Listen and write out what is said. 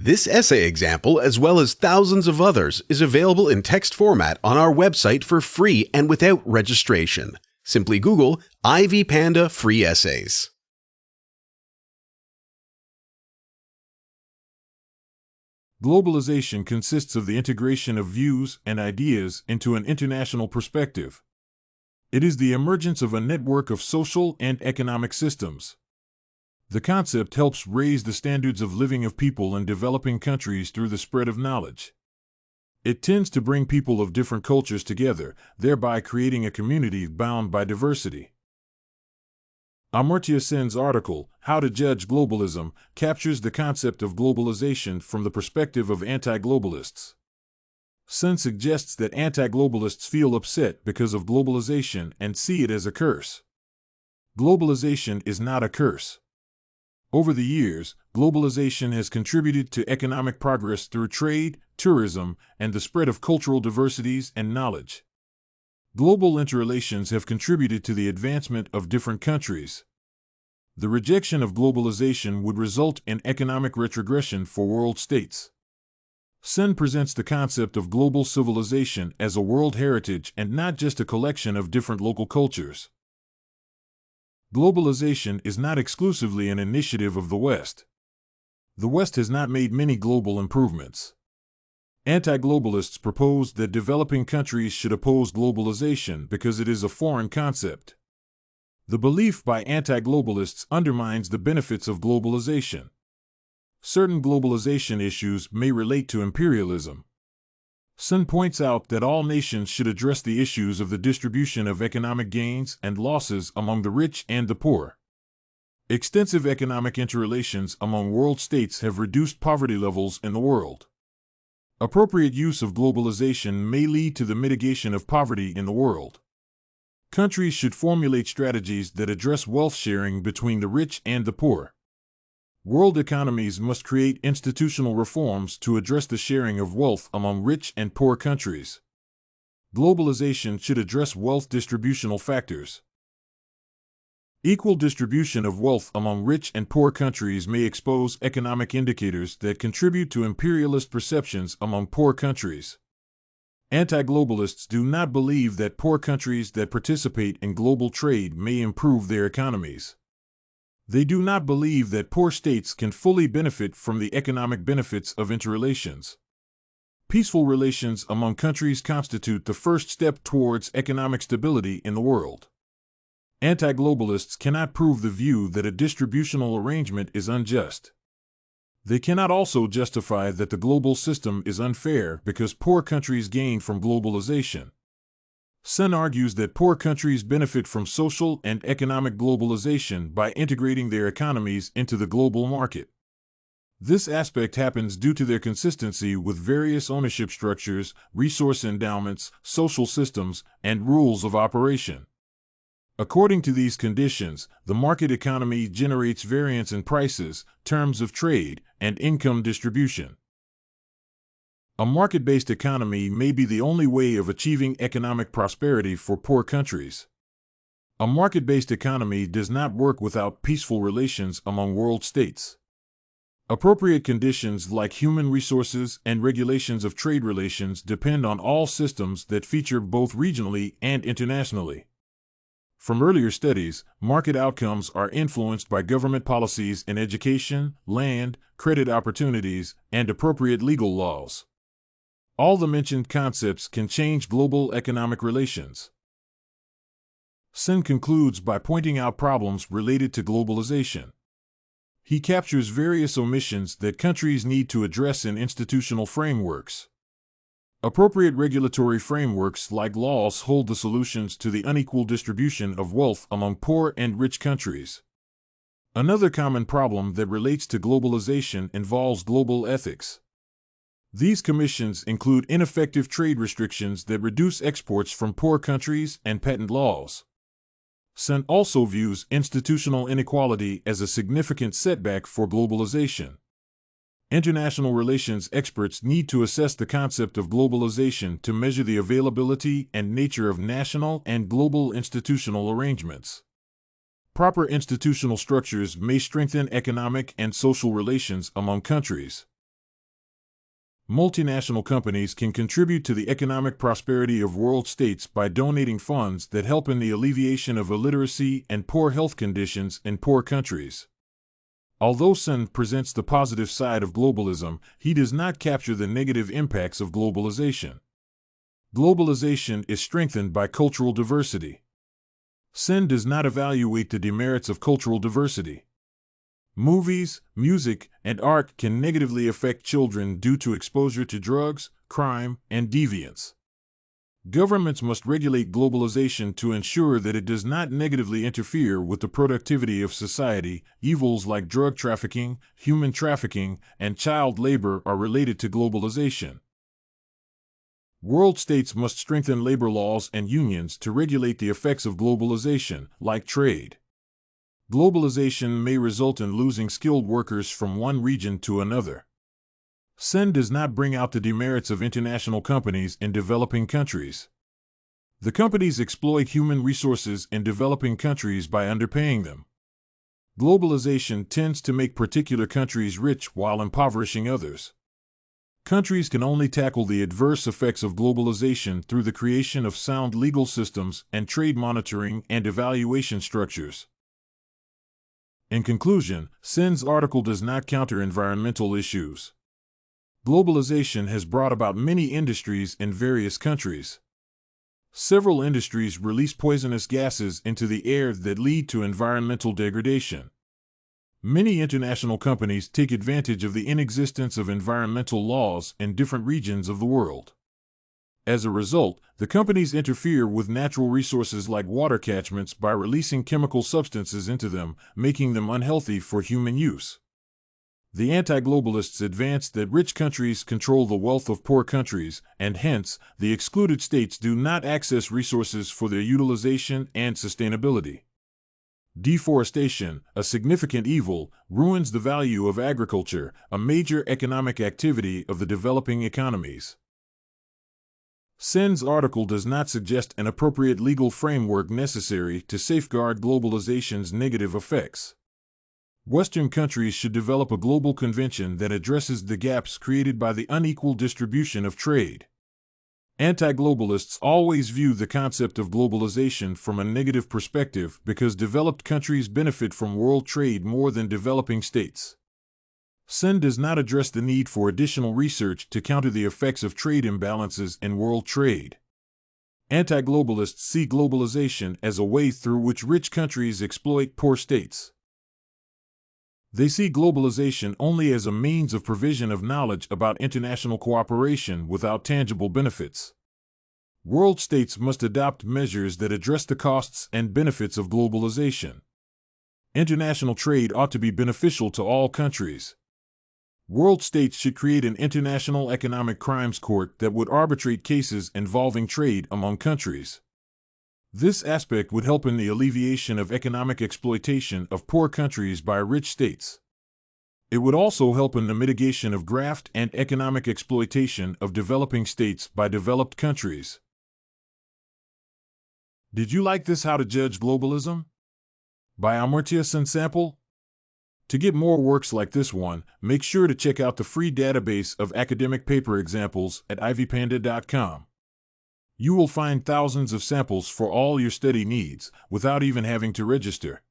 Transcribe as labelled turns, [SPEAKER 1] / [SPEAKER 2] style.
[SPEAKER 1] This essay example, as well as thousands of others, is available in text format on our website for free and without registration. Simply Google Ivy Panda Free Essays.
[SPEAKER 2] Globalization consists of the integration of views and ideas into an international perspective. It is the emergence of a network of social and economic systems. The concept helps raise the standards of living of people in developing countries through the spread of knowledge. It tends to bring people of different cultures together, thereby creating a community bound by diversity. Amartya Sen's article, How to Judge Globalism, captures the concept of globalization from the perspective of anti-globalists. Sen suggests that anti-globalists feel upset because of globalization and see it as a curse. Globalization is not a curse. Over the years, globalization has contributed to economic progress through trade, tourism, and the spread of cultural diversities and knowledge. Global interrelations have contributed to the advancement of different countries. The rejection of globalization would result in economic retrogression for world states. Sen presents the concept of global civilization as a world heritage and not just a collection of different local cultures. Globalization is not exclusively an initiative of the West. The West has not made many global improvements. Anti-globalists propose that developing countries should oppose globalization because it is a foreign concept. The belief by anti-globalists undermines the benefits of globalization. Certain globalization issues may relate to imperialism. Sen points out that all nations should address the issues of the distribution of economic gains and losses among the rich and the poor. Extensive economic interrelations among world states have reduced poverty levels in the world. Appropriate use of globalization may lead to the mitigation of poverty in the world. Countries should formulate strategies that address wealth sharing between the rich and the poor. World economies must create institutional reforms to address the sharing of wealth among rich and poor countries. Globalization should address wealth distributional factors. Equal distribution of wealth among rich and poor countries may expose economic indicators that contribute to imperialist perceptions among poor countries. Anti-globalists do not believe that poor countries that participate in global trade may improve their economies. They do not believe that poor states can fully benefit from the economic benefits of interrelations. Peaceful relations among countries constitute the first step towards economic stability in the world. Anti-globalists cannot prove the view that a distributional arrangement is unjust. They cannot also justify that the global system is unfair because poor countries gain from globalization. Sen argues that poor countries benefit from social and economic globalization by integrating their economies into the global market. This aspect happens due to their consistency with various ownership structures, resource endowments, social systems, and rules of operation. According to these conditions, the market economy generates variance in prices, terms of trade, and income distribution. A market-based economy may be the only way of achieving economic prosperity for poor countries. A market-based economy does not work without peaceful relations among world states. Appropriate conditions like human resources and regulations of trade relations depend on all systems that feature both regionally and internationally. From earlier studies, market outcomes are influenced by government policies in education, land, credit opportunities, and appropriate legal laws. All the mentioned concepts can change global economic relations. Sen concludes by pointing out problems related to globalization. He captures various omissions that countries need to address in institutional frameworks. Appropriate regulatory frameworks like laws hold the solutions to the unequal distribution of wealth among poor and rich countries. Another common problem that relates to globalization involves global ethics. These commissions include ineffective trade restrictions that reduce exports from poor countries and patent laws. Sen also views institutional inequality as a significant setback for globalization. International relations experts need to assess the concept of globalization to measure the availability and nature of national and global institutional arrangements. Proper institutional structures may strengthen economic and social relations among countries. Multinational companies can contribute to the economic prosperity of world states by donating funds that help in the alleviation of illiteracy and poor health conditions in poor countries. Although Sen presents the positive side of globalism, he does not capture the negative impacts of globalization. Globalization is strengthened by cultural diversity. Sen does not evaluate the demerits of cultural diversity. Movies, music, and art can negatively affect children due to exposure to drugs, crime, and deviance. Governments must regulate globalization to ensure that it does not negatively interfere with the productivity of society. Evils like drug trafficking, human trafficking, and child labor are related to globalization. World states must strengthen labor laws and unions to regulate the effects of globalization, like trade. Globalization may result in losing skilled workers from one region to another. Sen does not bring out the demerits of international companies in developing countries. The companies exploit human resources in developing countries by underpaying them. Globalization tends to make particular countries rich while impoverishing others. Countries can only tackle the adverse effects of globalization through the creation of sound legal systems and trade monitoring and evaluation structures. In conclusion, Sen's article does not counter environmental issues. Globalization has brought about many industries in various countries. Several industries release poisonous gases into the air that lead to environmental degradation. Many international companies take advantage of the inexistence of environmental laws in different regions of the world. As a result, the companies interfere with natural resources like water catchments by releasing chemical substances into them, making them unhealthy for human use. The anti-globalists advance that rich countries control the wealth of poor countries, and hence, the excluded states do not access resources for their utilization and sustainability. Deforestation, a significant evil, ruins the value of agriculture, a major economic activity of the developing economies. Sen's article does not suggest an appropriate legal framework necessary to safeguard globalization's negative effects. Western countries should develop a global convention that addresses the gaps created by the unequal distribution of trade. Anti-globalists always view the concept of globalization from a negative perspective because developed countries benefit from world trade more than developing states. Sen does not address the need for additional research to counter the effects of trade imbalances in world trade. Anti-globalists see globalization as a way through which rich countries exploit poor states. They see globalization only as a means of provision of knowledge about international cooperation without tangible benefits. World states must adopt measures that address the costs and benefits of globalization. International trade ought to be beneficial to all countries. World states should create an international economic crimes court that would arbitrate cases involving trade among countries. This aspect would help in the alleviation of economic exploitation of poor countries by rich states. It would also help in the mitigation of graft and economic exploitation of developing states by developed countries. Did you like this How to Judge Globalism? By Amartya Sen sample? To get more works like this one, make sure to check out the free database of academic paper examples at ivpanda.com. You will find thousands of samples for all your study needs without even having to register.